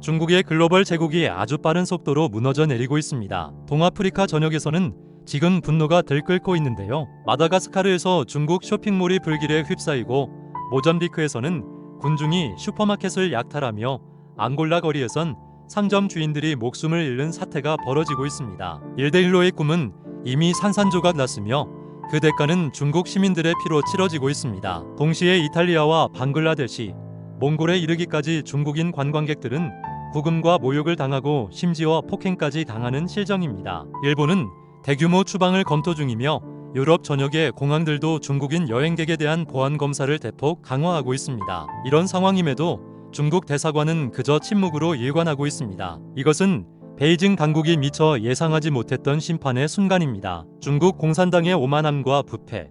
중국의 글로벌 제국이 아주 빠른 속도로 무너져 내리고 있습니다. 동아프리카 전역에서는 지금 분노가 들끓고 있는데요. 마다가스카르에서 중국 쇼핑몰이 불길에 휩싸이고 모잠비크에서는 군중이 슈퍼마켓을 약탈하며 앙골라 거리에선 상점 주인들이 목숨을 잃는 사태가 벌어지고 있습니다. 1대1로의 꿈은 이미 산산조각 났으며 그 대가는 중국 시민들의 피로 치러지고 있습니다. 동시에 이탈리아와 방글라데시, 몽골에 이르기까지 중국인 관광객들은 구금과 모욕을 당하고 심지어 폭행까지 당하는 실정입니다. 일본은 대규모 추방을 검토 중이며 유럽 전역의 공항들도 중국인 여행객에 대한 보안 검사를 대폭 강화하고 있습니다. 이런 상황임에도 중국 대사관은 그저 침묵으로 일관하고 있습니다. 이것은 베이징 당국이 미처 예상하지 못했던 심판의 순간입니다. 중국 공산당의 오만함과 부패,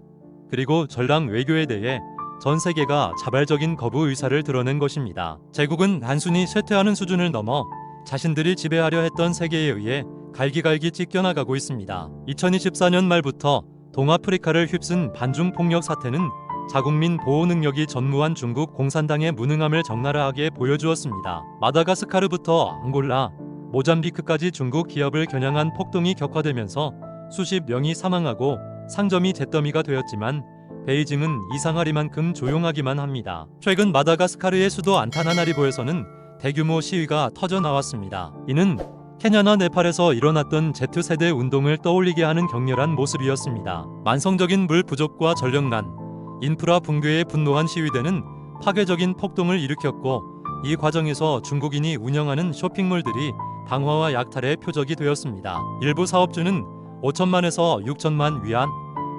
그리고 전랑 외교에 대해 전 세계가 자발적인 거부 의사를 드러낸 것입니다. 제국은 단순히 쇠퇴하는 수준을 넘어 자신들이 지배하려 했던 세계에 의해 갈기갈기 찢겨나가고 있습니다. 2024년 말부터 동아프리카를 휩쓴 반중 폭력 사태는 자국민 보호 능력이 전무한 중국 공산당의 무능함을 적나라하게 보여주었습니다. 마다가스카르부터 앙골라, 모잠비크까지 중국 기업을 겨냥한 폭동이 격화되면서 수십 명이 사망하고 상점이 잿더미가 되었지만 베이징은 이상하리만큼 조용하기만 합니다. 최근 마다가스카르의 수도 안타나나리보에서는 대규모 시위가 터져 나왔습니다. 이는 케냐나 네팔에서 일어났던 Z세대 운동을 떠올리게 하는 격렬한 모습이었습니다. 만성적인 물 부족과 전력난, 인프라 붕괴에 분노한 시위대는 파괴적인 폭동을 일으켰고 이 과정에서 중국인이 운영하는 쇼핑몰들이 방화와 약탈의 표적이 되었습니다. 일부 사업주는 5천만에서 6천만 위안,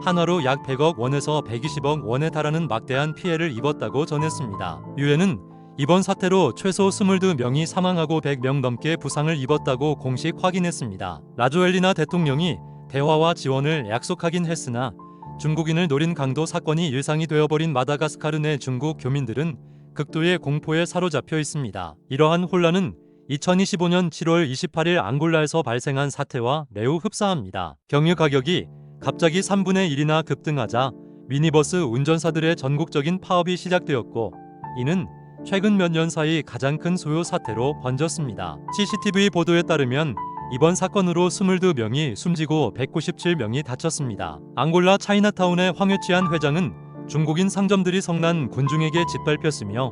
한화로 약 100억 원에서 120억 원에 달하는 막대한 피해를 입었다고 전했습니다. 유엔은 이번 사태로 최소 22명이 사망하고 100명 넘게 부상을 입었다고 공식 확인했습니다. 라조엘리나 대통령이 대화와 지원을 약속하긴 했으나 중국인을 노린 강도 사건이 일상이 되어버린 마다가스카르 내 중국 교민들은 극도의 공포에 사로잡혀 있습니다. 이러한 혼란은 2025년 7월 28일 앙골라에서 발생한 사태와 매우 흡사합니다. 경유 가격이 갑자기 3분의 1이나 급등하자 미니버스 운전사들의 전국적인 파업이 시작되었고 이는 최근 몇 년 사이 가장 큰 소요 사태로 번졌습니다. CCTV 보도에 따르면 이번 사건으로 22명이 숨지고 197명이 다쳤습니다. 앙골라 차이나타운의 황유치안 회장은 중국인 상점들이 성난 군중에게 짓밟혔으며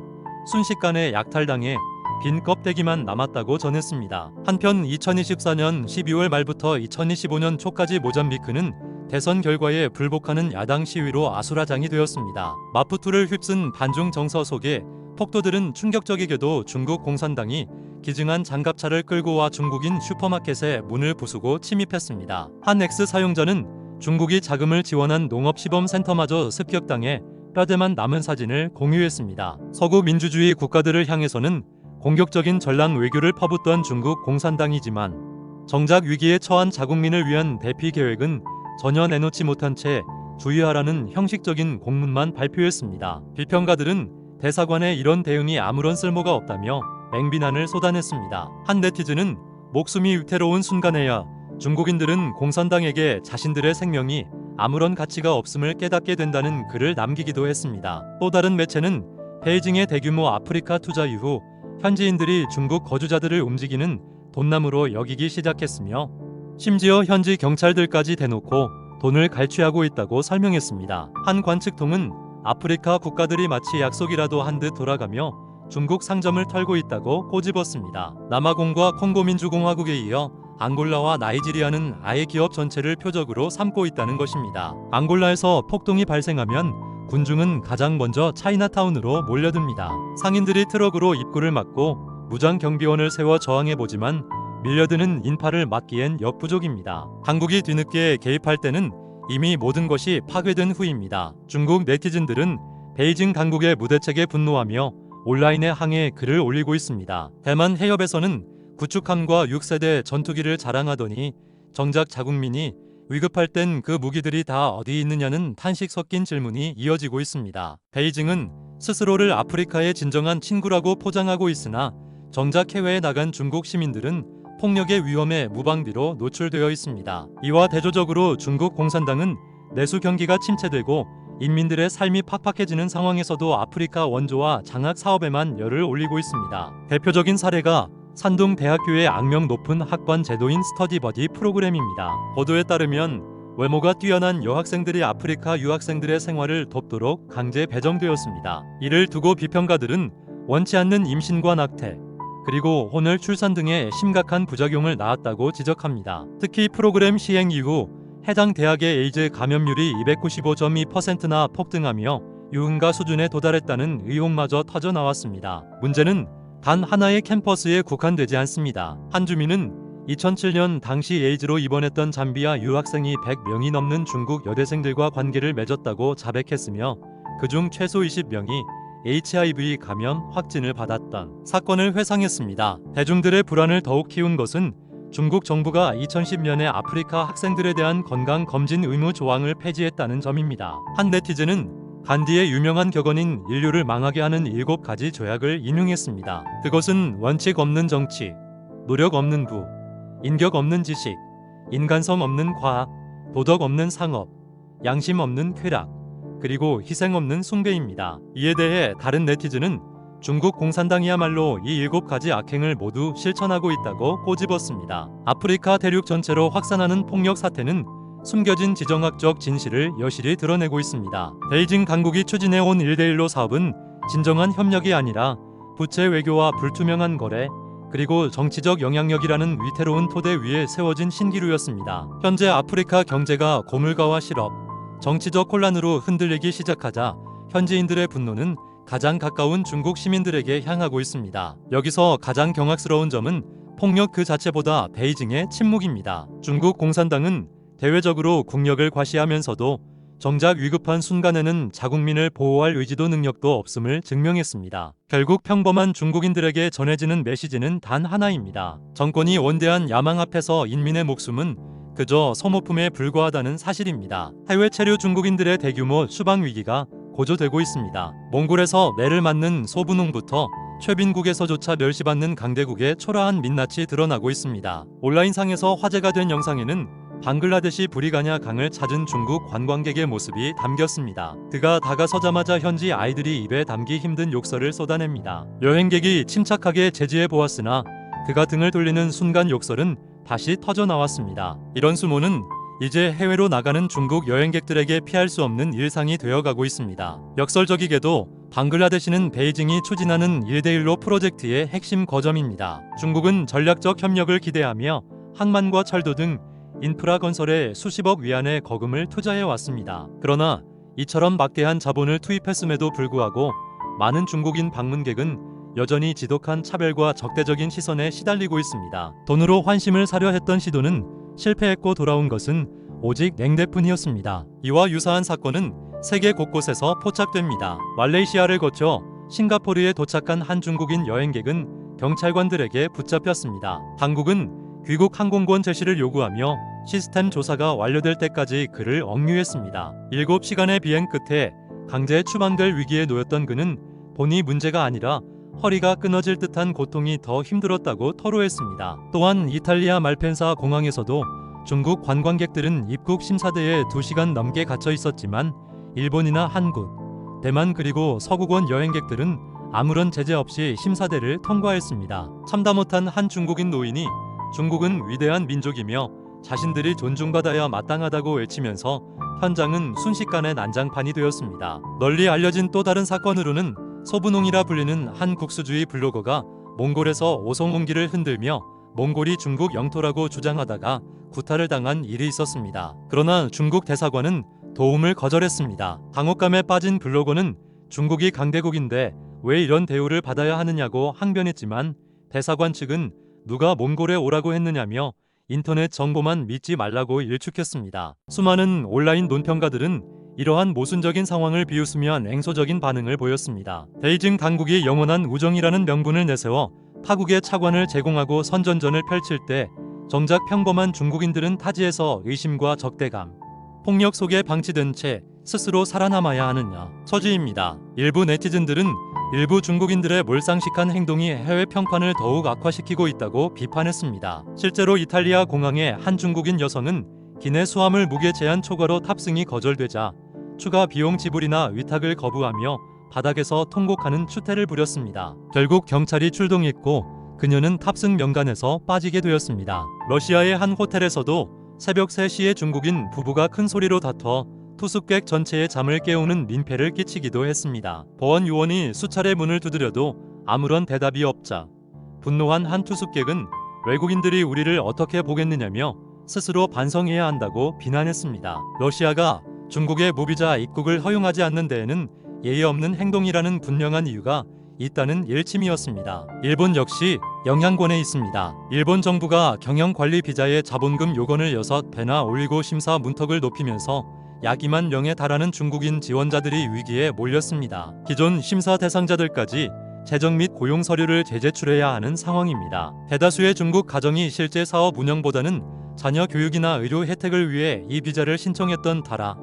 순식간에 약탈당해 빈 껍데기만 남았다고 전했습니다. 한편 2024년 12월 말부터 2025년 초까지 모잠비크는 대선 결과에 불복하는 야당 시위로 아수라장이 되었습니다. 마푸투를 휩쓴 반중 정서 속에 폭도들은 충격적이게도 중국 공산당이 기증한 장갑차를 끌고 와 중국인 슈퍼마켓에 문을 부수고 침입했습니다. 한 X 사용자는 중국이 자금을 지원한 농업시범센터마저 습격당해 뼈대만 남은 사진을 공유했습니다. 서구 민주주의 국가들을 향해서는 공격적인 전랑 외교를 퍼붓던 중국 공산당이지만 정작 위기에 처한 자국민을 위한 대피 계획은 전혀 내놓지 못한 채 주의하라는 형식적인 공문만 발표했습니다. 비평가들은 대사관의 이런 대응이 아무런 쓸모가 없다며 맹비난을 쏟아냈습니다. 한 네티즌은 목숨이 위태로운 순간에야 중국인들은 공산당에게 자신들의 생명이 아무런 가치가 없음을 깨닫게 된다는 글을 남기기도 했습니다. 또 다른 매체는 베이징의 대규모 아프리카 투자 이후 현지인들이 중국 거주자들을 움직이는 돈나무로 여기기 시작했으며 심지어 현지 경찰들까지 대놓고 돈을 갈취하고 있다고 설명했습니다. 한 관측통은 아프리카 국가들이 마치 약속이라도 한 듯 돌아가며 중국 상점을 털고 있다고 꼬집었습니다. 남아공과 콩고민주공화국에 이어 앙골라와 나이지리아는 아예 기업 전체를 표적으로 삼고 있다는 것입니다. 앙골라에서 폭동이 발생하면 군중은 가장 먼저 차이나타운으로 몰려듭니다. 상인들이 트럭으로 입구를 막고 무장 경비원을 세워 저항해보지만 밀려드는 인파를 막기엔 역부족입니다. 당국이 뒤늦게 개입할 때는 이미 모든 것이 파괴된 후입니다. 중국 네티즌들은 베이징 당국의 무대책에 분노하며 온라인에 항해 글을 올리고 있습니다. 대만 해협에서는 구축함과 6세대 전투기를 자랑하더니 정작 자국민이 위급할 땐 그 무기들이 다 어디 있느냐는 탄식 섞인 질문이 이어지고 있습니다. 베이징은 스스로를 아프리카의 진정한 친구라고 포장하고 있으나 정작 해외에 나간 중국 시민들은 폭력의 위험에 무방비로 노출되어 있습니다. 이와 대조적으로 중국 공산당은 내수 경기가 침체되고 인민들의 삶이 팍팍해지는 상황에서도 아프리카 원조와 장학 사업에만 열을 올리고 있습니다. 대표적인 사례가 산둥대학교의 악명 높은 학번 제도인 스터디버디 프로그램입니다. 보도에 따르면 외모가 뛰어난 여학생들이 아프리카 유학생들의 생활을 돕도록 강제 배정되었습니다. 이를 두고 비평가들은 원치 않는 임신과 낙태, 그리고 혼혈 출산 등의 심각한 부작용을 낳았다고 지적합니다. 특히 프로그램 시행 이후 해당 대학의 에이즈 감염률이 295.2%나 폭등하며 유흥가 수준에 도달했다는 의혹마저 터져 나왔습니다. 문제는 단 하나의 캠퍼스에 국한되지 않습니다. 한 주민은 2007년 당시 에이즈로 입원했던 잠비아 유학생이 100명이 넘는 중국 여대생들과 관계를 맺었다고 자백했으며 그중 최소 20명이 HIV 감염 확진을 받았던 사건을 회상했습니다. 대중들의 불안을 더욱 키운 것은 중국 정부가 2010년에 아프리카 학생들에 대한 건강검진 의무 조항을 폐지했다는 점입니다. 한 네티즌은 간디의 유명한 격언인 인류를 망하게 하는 7가지 조약을 인용했습니다. 그것은 원칙 없는 정치, 노력 없는 부, 인격 없는 지식, 인간성 없는 과학, 도덕 없는 상업, 양심 없는 쾌락, 그리고 희생 없는 숭배입니다. 이에 대해 다른 네티즌은 중국 공산당이야말로 이 7가지 악행을 모두 실천하고 있다고 꼬집었습니다. 아프리카 대륙 전체로 확산하는 폭력 사태는 숨겨진 지정학적 진실을 여실히 드러내고 있습니다. 베이징 당국이 추진해온 1대1로 사업은 진정한 협력이 아니라 부채 외교와 불투명한 거래, 그리고 정치적 영향력이라는 위태로운 토대 위에 세워진 신기루였습니다. 현재 아프리카 경제가 고물가와 실업, 정치적 혼란으로 흔들리기 시작하자 현지인들의 분노는 가장 가까운 중국 시민들에게 향하고 있습니다. 여기서 가장 경악스러운 점은 폭력 그 자체보다 베이징의 침묵입니다. 중국 공산당은 대외적으로 국력을 과시하면서도 정작 위급한 순간에는 자국민을 보호할 의지도 능력도 없음을 증명했습니다. 결국 평범한 중국인들에게 전해지는 메시지는 단 하나입니다. 정권이 원대한 야망 앞에서 인민의 목숨은 그저 소모품에 불과하다는 사실입니다. 해외 체류 중국인들의 대규모 추방 위기가 고조되고 있습니다. 몽골에서 매를 맞는 소분홍부터 최빈국에서조차 멸시받는 강대국의 초라한 민낯이 드러나고 있습니다. 온라인상에서 화제가 된 영상에는 방글라데시 브리가냐 강을 찾은 중국 관광객의 모습이 담겼습니다. 그가 다가서자마자 현지 아이들이 입에 담기 힘든 욕설을 쏟아냅니다. 여행객이 침착하게 제지해 보았으나 그가 등을 돌리는 순간 욕설은 다시 터져 나왔습니다. 이런 수모는 이제 해외로 나가는 중국 여행객들에게 피할 수 없는 일상이 되어가고 있습니다. 역설적이게도 방글라데시는 베이징이 추진하는 1대1로 프로젝트의 핵심 거점입니다. 중국은 전략적 협력을 기대하며 항만과 철도 등 인프라 건설에 수십억 위안의 거금을 투자해 왔습니다. 그러나 이처럼 막대한 자본을 투입했음에도 불구하고 많은 중국인 방문객은 여전히 지독한 차별과 적대적인 시선에 시달리고 있습니다. 돈으로 환심을 사려 했던 시도는 실패했고 돌아온 것은 오직 냉대뿐이었습니다. 이와 유사한 사건은 세계 곳곳에서 포착됩니다. 말레이시아를 거쳐 싱가포르에 도착한 한 중국인 여행객은 경찰관들에게 붙잡혔습니다. 당국은 귀국 항공권 제시를 요구하며 시스템 조사가 완료될 때까지 그를 억류했습니다. 7시간의 비행 끝에 강제 추방될 위기에 놓였던 그는 본이 문제가 아니라 허리가 끊어질 듯한 고통이 더 힘들었다고 토로했습니다. 또한 이탈리아 말펜사 공항에서도 중국 관광객들은 입국 심사대에 2시간 넘게 갇혀 있었지만 일본이나 한국, 대만 그리고 서구권 여행객들은 아무런 제재 없이 심사대를 통과했습니다. 참다 못한 한 중국인 노인이 중국은 위대한 민족이며 자신들이 존중받아야 마땅하다고 외치면서 현장은 순식간에 난장판이 되었습니다. 널리 알려진 또 다른 사건으로는 소분홍이라 불리는 한 국수주의 블로거가 몽골에서 오송홍기를 흔들며 몽골이 중국 영토라고 주장하다가 구타를 당한 일이 있었습니다. 그러나 중국 대사관은 도움을 거절했습니다. 당혹감에 빠진 블로거는 중국이 강대국인데 왜 이런 대우를 받아야 하느냐고 항변했지만 대사관 측은 누가 몽골에 오라고 했느냐며 인터넷 정보만 믿지 말라고 일축했습니다. 수많은 온라인 논평가들은 이러한 모순적인 상황을 비웃으며 냉소적인 반응을 보였습니다. 베이징 당국이 영원한 우정이라는 명분을 내세워 타국의 차관을 제공하고 선전전을 펼칠 때 정작 평범한 중국인들은 타지에서 의심과 적대감, 폭력 속에 방치된 채 스스로 살아남아야 하느냐 처지입니다. 일부 네티즌들은 일부 중국인들의 몰상식한 행동이 해외 평판을 더욱 악화시키고 있다고 비판했습니다. 실제로 이탈리아 공항에 한 중국인 여성은 기내 수화물 무게 제한 초과로 탑승이 거절되자 추가 비용 지불이나 위탁을 거부하며 바닥에서 통곡하는 추태를 부렸습니다. 결국 경찰이 출동했고 그녀는 탑승 명단에서 빠지게 되었습니다. 러시아의 한 호텔에서도 새벽 3시에 중국인 부부가 큰 소리로 다퉈 투숙객 전체의 잠을 깨우는 민폐를 끼치기도 했습니다. 보안 요원이 수차례 문을 두드려도 아무런 대답이 없자 분노한 한 투숙객은 외국인들이 우리를 어떻게 보겠느냐며 스스로 반성해야 한다고 비난했습니다. 러시아가 중국의 무비자 입국을 허용하지 않는 데에는 예의 없는 행동이라는 분명한 이유가 있다는 일침이었습니다. 일본 역시 영향권에 있습니다. 일본 정부가 경영관리 비자에 자본금 요건을 6배나 올리고 심사 문턱을 높이면서 약 2만 명에 달하는 중국인 지원자들이 위기에 몰렸습니다. 기존 심사 대상자들까지 재정 및 고용 서류를 재제출해야 하는 상황입니다. 대다수의 중국 가정이 실제 사업 운영보다는 자녀 교육이나 의료 혜택을 위해 이 비자를 신청했던 터라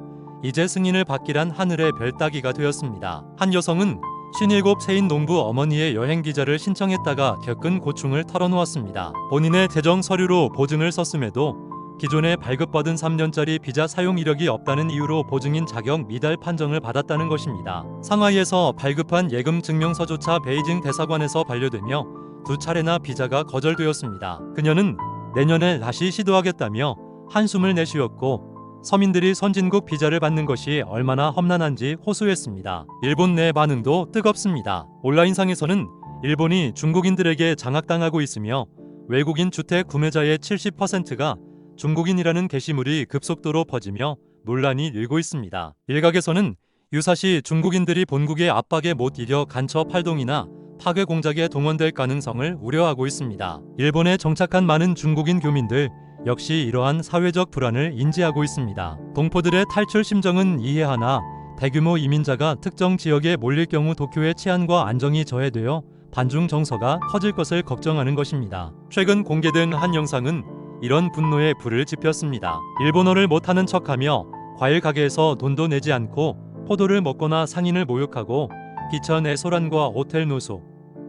이제 승인을 받기란 하늘의 별 따기가 되었습니다. 한 여성은 57세인 농부 어머니의 여행 비자를 신청했다가 겪은 고충을 털어놓았습니다. 본인의 재정 서류로 보증을 썼음에도 기존에 발급받은 3년짜리 비자 사용 이력이 없다는 이유로 보증인 자격 미달 판정을 받았다는 것입니다. 상하이에서 발급한 예금 증명서조차 베이징 대사관에서 반려되며 2차례나 비자가 거절되었습니다. 그녀는 내년에 다시 시도하겠다며 한숨을 내쉬었고 서민들이 선진국 비자를 받는 것이 얼마나 험난한지 호소했습니다. 일본 내 반응도 뜨겁습니다. 온라인상에서는 일본이 중국인들에게 장악당하고 있으며 외국인 주택 구매자의 70%가 중국인이라는 게시물이 급속도로 퍼지며 논란이 일고 있습니다. 일각에서는 유사시 중국인들이 본국의 압박에 못 이겨 간첩 활동이나 파괴 공작에 동원될 가능성을 우려하고 있습니다. 일본에 정착한 많은 중국인 교민들 역시 이러한 사회적 불안을 인지하고 있습니다. 동포들의 탈출 심정은 이해하나 대규모 이민자가 특정 지역에 몰릴 경우 도쿄의 치안과 안정이 저해되어 반중 정서가 커질 것을 걱정하는 것입니다. 최근 공개된 한 영상은 이런 분노에 불을 지폈습니다. 일본어를 못하는 척하며 과일 가게에서 돈도 내지 않고 포도를 먹거나 상인을 모욕하고 비천의 소란과 호텔 노숙,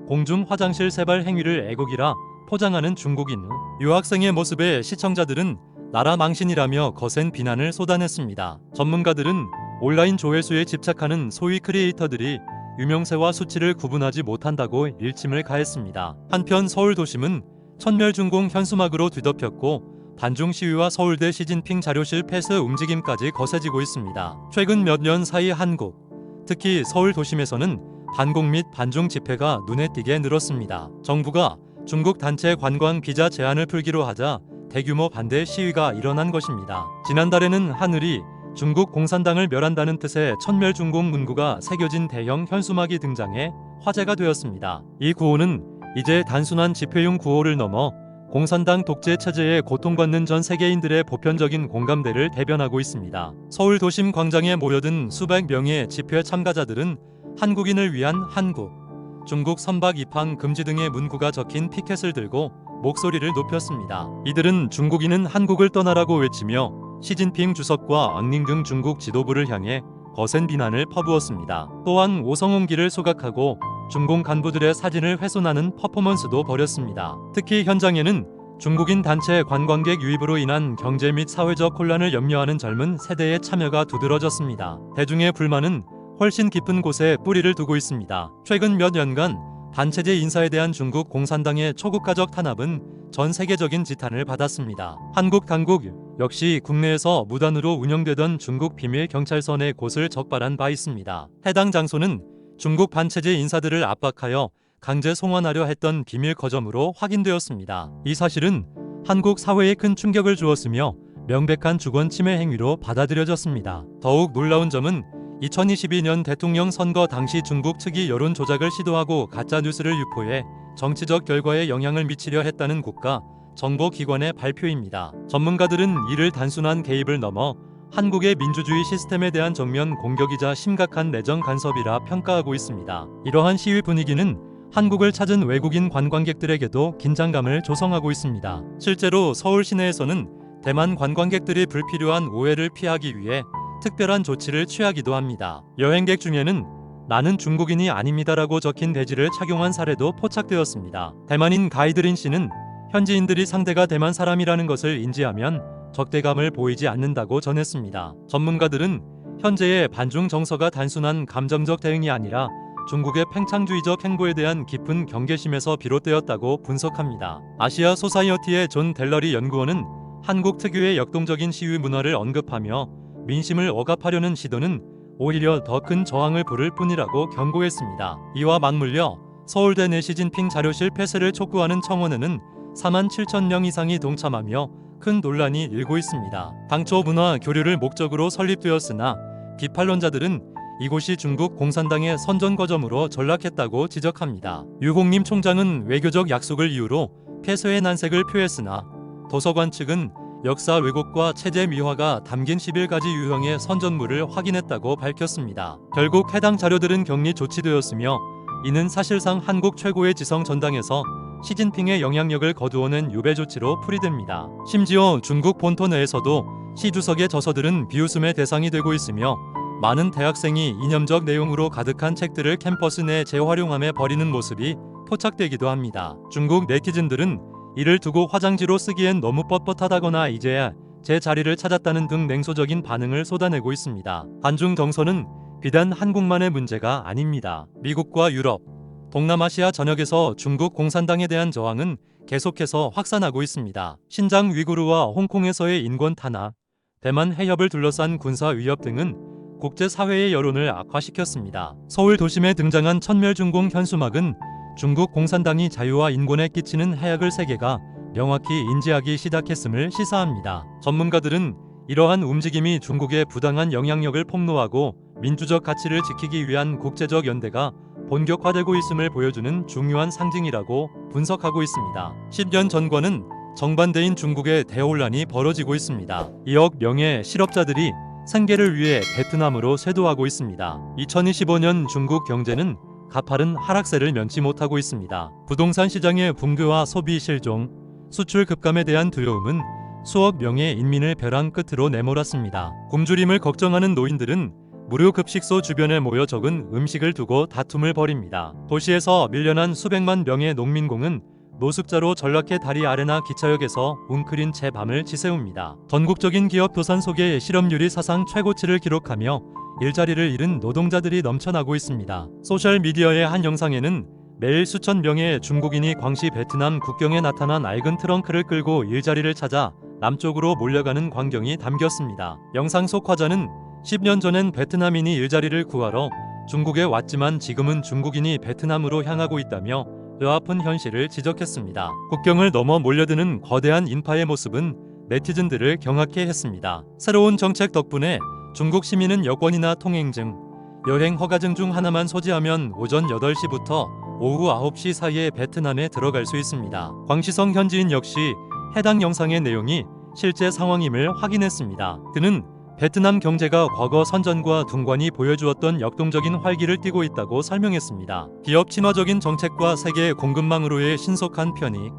공중 화장실 세발 행위를 애국이라 포장하는 중국인 유학생의 모습에 시청자들은 나라 망신이라며 거센 비난을 쏟아냈습니다. 전문가들은 온라인 조회수에 집착하는 소위 크리에이터들이 유명세와 수치를 구분하지 못한다고 일침을 가했습니다. 한편 서울 도심은 천멸중공 현수막으로 뒤덮였고 반중 시위와 서울대 시진핑 자료실 폐쇄 움직임까지 거세지고 있습니다. 최근 몇 년 사이 한국, 특히 서울 도심에서는 반공 및 반중 집회가 눈에 띄게 늘었습니다. 정부가 중국 단체 관광 비자 제한을 풀기로 하자 대규모 반대 시위가 일어난 것입니다. 지난달에는 하늘이 중국 공산당을 멸한다는 뜻의 천멸중공 문구가 새겨진 대형 현수막이 등장해 화제가 되었습니다. 이 구호는 이제 단순한 집회용 구호를 넘어 공산당 독재 체제에 고통받는 전 세계인들의 보편적인 공감대를 대변하고 있습니다. 서울 도심 광장에 모여든 수백 명의 집회 참가자들은 한국인을 위한 한국, 중국 선박 입항 금지 등의 문구가 적힌 피켓을 들고 목소리를 높였습니다. 이들은 중국인은 한국을 떠나라고 외치며 시진핑 주석과 앙링등 중국 지도부를 향해 거센 비난을 퍼부었습니다. 또한 오성홍기를 소각하고 중공 간부들의 사진을 훼손하는 퍼포먼스도 벌였습니다. 특히 현장에는 중국인 단체 관광객 유입으로 인한 경제 및 사회적 혼란을 염려하는 젊은 세대의 참여가 두드러졌습니다. 대중의 불만은 훨씬 깊은 곳에 뿌리를 두고 있습니다. 최근 몇 년간 단체제 인사에 대한 중국 공산당의 초국가적 탄압은 전 세계적인 지탄을 받았습니다. 한국 당국 역시 국내에서 무단으로 운영되던 중국 비밀 경찰서 내 곳을 적발한 바 있습니다. 해당 장소는 중국 반체제 인사들을 압박하여 강제 송환하려 했던 비밀 거점으로 확인되었습니다. 이 사실은 한국 사회에 큰 충격을 주었으며 명백한 주권 침해 행위로 받아들여졌습니다. 더욱 놀라운 점은 2022년 대통령 선거 당시 중국 측이 여론 조작을 시도하고 가짜 뉴스를 유포해 정치적 결과에 영향을 미치려 했다는 국가 정보기관의 발표입니다. 전문가들은 이를 단순한 개입을 넘어 한국의 민주주의 시스템에 대한 정면 공격이자 심각한 내정 간섭이라 평가하고 있습니다. 이러한 시위 분위기는 한국을 찾은 외국인 관광객들에게도 긴장감을 조성하고 있습니다. 실제로 서울 시내에서는 대만 관광객들이 불필요한 오해를 피하기 위해 특별한 조치를 취하기도 합니다. 여행객 중에는 나는 중국인이 아닙니다라고 적힌 배지를 착용한 사례도 포착되었습니다. 대만인 가이드린 씨는 현지인들이 상대가 대만 사람이라는 것을 인지하면 적대감을 보이지 않는다고 전했습니다. 전문가들은 현재의 반중 정서가 단순한 감정적 대응이 아니라 중국의 팽창주의적 행보에 대한 깊은 경계심에서 비롯되었다고 분석합니다. 아시아 소사이어티의 존 델러리 연구원은 한국 특유의 역동적인 시위 문화를 언급하며 민심을 억압하려는 시도는 오히려 더 큰 저항을 부를 뿐이라고 경고했습니다. 이와 맞물려 서울대 내 시진핑 자료실 폐쇄를 촉구하는 청원에는 4만 7천 명 이상이 동참하며 큰 논란이 일고 있습니다. 당초 문화 교류를 목적으로 설립되었으나 비판론자들은 이곳이 중국 공산당의 선전거점으로 전락했다고 지적합니다. 유홍림 총장은 외교적 약속을 이유로 폐쇄의 난색을 표했으나 도서관 측은 역사 왜곡과 체제 미화가 담긴 11가지 유형의 선전물을 확인했다고 밝혔습니다. 결국 해당 자료들은 격리 조치되었으며 이는 사실상 한국 최고의 지성 전당에서 시진핑의 영향력을 거두어낸 유배 조치로 풀이됩니다. 심지어 중국 본토 내에서도 시 주석의 저서들은 비웃음의 대상이 되고 있으며 많은 대학생이 이념적 내용으로 가득한 책들을 캠퍼스 내 재활용함에 버리는 모습이 포착되기도 합니다. 중국 네티즌들은 이를 두고 화장지로 쓰기엔 너무 뻣뻣하다거나 이제야 제 자리를 찾았다는 등 냉소적인 반응을 쏟아내고 있습니다. 한중 정서는 비단 한국만의 문제가 아닙니다. 미국과 유럽, 동남아시아 전역에서 중국 공산당에 대한 저항은 계속해서 확산하고 있습니다. 신장 위구르와 홍콩에서의 인권 탄압, 대만 해협을 둘러싼 군사 위협 등은 국제사회의 여론을 악화시켰습니다. 서울 도심에 등장한 천멸중공 현수막은 중국 공산당이 자유와 인권에 끼치는 해악을 세계가 명확히 인지하기 시작했음을 시사합니다. 전문가들은 이러한 움직임이 중국의 부당한 영향력을 폭로하고 민주적 가치를 지키기 위한 국제적 연대가 본격화되고 있음을 보여주는 중요한 상징이라고 분석하고 있습니다. 10년 전과는 정반대인 중국의 대혼란이 벌어지고 있습니다. 2억 명의 실업자들이 생계를 위해 베트남으로 쇄도하고 있습니다. 2025년 중국 경제는 가파른 하락세를 면치 못하고 있습니다. 부동산 시장의 붕괴와 소비 실종, 수출 급감에 대한 두려움은 수억 명의 인민을 벼랑 끝으로 내몰았습니다. 굶주림을 걱정하는 노인들은 무료 급식소 주변에 모여 적은 음식을 두고 다툼을 벌입니다. 도시에서 밀려난 수백만 명의 농민공은 노숙자로 전락해 다리 아래나 기차역에서 웅크린 채 밤을 지새웁니다. 전국적인 기업 도산 속에 실업률이 사상 최고치를 기록하며 일자리를 잃은 노동자들이 넘쳐나고 있습니다. 소셜미디어의 한 영상에는 매일 수천 명의 중국인이 광시 베트남 국경에 나타난 낡은 트렁크를 끌고 일자리를 찾아 남쪽으로 몰려가는 광경이 담겼습니다. 영상 속 화자는 10년 전엔 베트남인이 일자리를 구하러 중국에 왔지만 지금은 중국인이 베트남으로 향하고 있다며 뼈아픈 현실을 지적했습니다. 국경을 넘어 몰려드는 거대한 인파의 모습은 네티즌들을 경악해 했습니다. 새로운 정책 덕분에 중국 시민은 여권이나 통행증, 여행 허가증 중 하나만 소지하면 오전 8시부터 오후 9시 사이에 베트남에 들어갈 수 있습니다. 광시성 현지인 역시 해당 영상의 내용이 실제 상황임을 확인했습니다. 그는 베트남 경제가 과거 선전과 둥관이 보여주었던 역동적인 활기를 띠고 있다고 설명했습니다. 기업 친화적인 정책과 세계 공급망으로의 신속한 편익,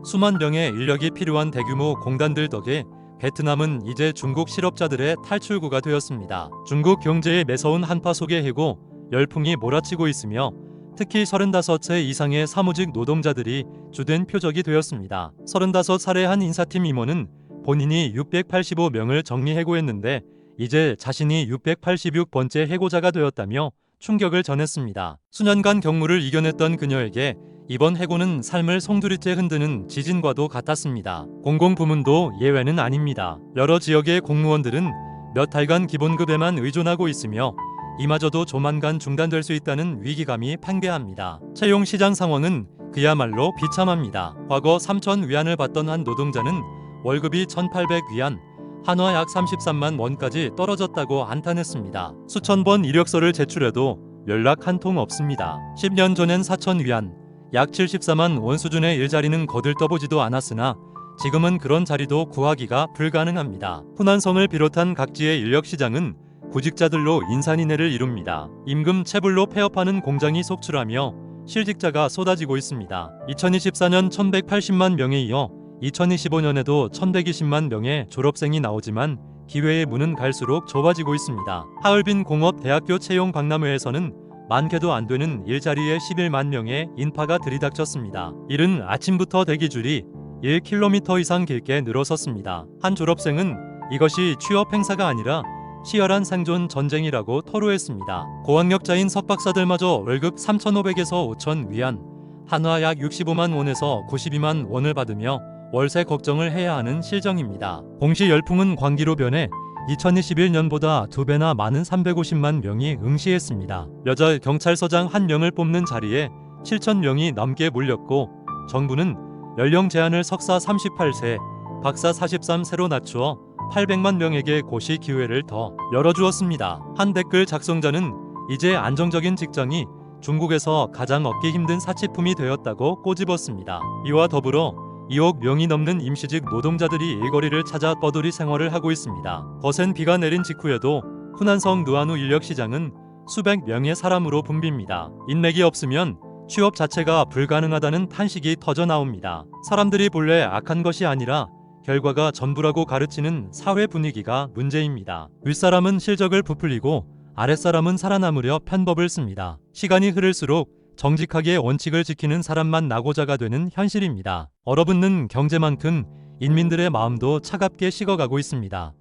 수만 명의 인력이 필요한 대규모 공단들 덕에 베트남은 이제 중국 실업자들의 탈출구가 되었습니다. 중국 경제의 매서운 한파 속에 해고 열풍이 몰아치고 있으며 특히 35세 이상의 사무직 노동자들이 주된 표적이 되었습니다. 35살의 한 인사팀 임원은 본인이 685명을 정리해고했는데 이제 자신이 686번째 해고자가 되었다며 충격을 전했습니다. 수년간 경무를 이겨냈던 그녀에게 이번 해고는 삶을 송두리째 흔드는 지진과도 같았습니다. 공공부문도 예외는 아닙니다. 여러 지역의 공무원들은 몇 달간 기본급에만 의존하고 있으며 이마저도 조만간 중단될 수 있다는 위기감이 팽배합니다. 채용 시장 상황은 그야말로 비참합니다. 과거 3,000위안을 받던 한 노동자는 월급이 1,800위안, 한화 약 33만 원까지 떨어졌다고 한탄했습니다. 수천 번 이력서를 제출해도 연락 한 통 없습니다. 10년 전엔 4,000위안, 약 74만 원 수준의 일자리는 거들떠보지도 않았으나 지금은 그런 자리도 구하기가 불가능합니다. 후난성을 비롯한 각지의 인력시장은 구직자들로 인산인해를 이룹니다. 임금 체불로 폐업하는 공장이 속출하며 실직자가 쏟아지고 있습니다. 2024년 1,180만 명에 이어 2025년에도 1,120만 명의 졸업생이 나오지만 기회의 문은 갈수록 좁아지고 있습니다. 하얼빈 공업대학교 채용 박람회에서는 많게도 안 되는 일자리에 11만 명의 인파가 들이닥쳤습니다. 이른 아침부터 대기줄이 1km 이상 길게 늘어섰습니다. 한 졸업생은 이것이 취업 행사가 아니라 치열한 생존 전쟁이라고 토로했습니다. 고학력자인 석박사들마저 월급 3,500에서 5,000 위안, 한화 약 65만 원에서 92만 원을 받으며 월세 걱정을 해야 하는 실정입니다. 공시 열풍은 광기로 변해 2021년보다 2배나 많은 350만 명이 응시했습니다. 여자 경찰서장 1명을 뽑는 자리에 7,000명이 넘게 몰렸고 정부는 연령 제한을 석사 38세, 박사 43세로 낮추어 800만 명에게 고시 기회를 더 열어주었습니다. 한 댓글 작성자는 이제 안정적인 직장이 중국에서 가장 얻기 힘든 사치품이 되었다고 꼬집었습니다. 이와 더불어 2억 명이 넘는 임시직 노동자들이 일거리를 찾아 뻐들이 생활을 하고 있습니다. 거센 비가 내린 직후에도 후난성 누아누 인력시장은 수백 명의 사람으로 붐빕니다. 인맥이 없으면 취업 자체가 불가능하다는 탄식이 터져 나옵니다. 사람들이 본래 악한 것이 아니라 결과가 전부라고 가르치는 사회 분위기가 문제입니다. 윗사람은 실적을 부풀리고 아랫사람은 살아남으려 편법을 씁니다. 시간이 흐를수록 정직하게 원칙을 지키는 사람만 낙오자가 되는 현실입니다. 얼어붙는 경제만큼 인민들의 마음도 차갑게 식어가고 있습니다.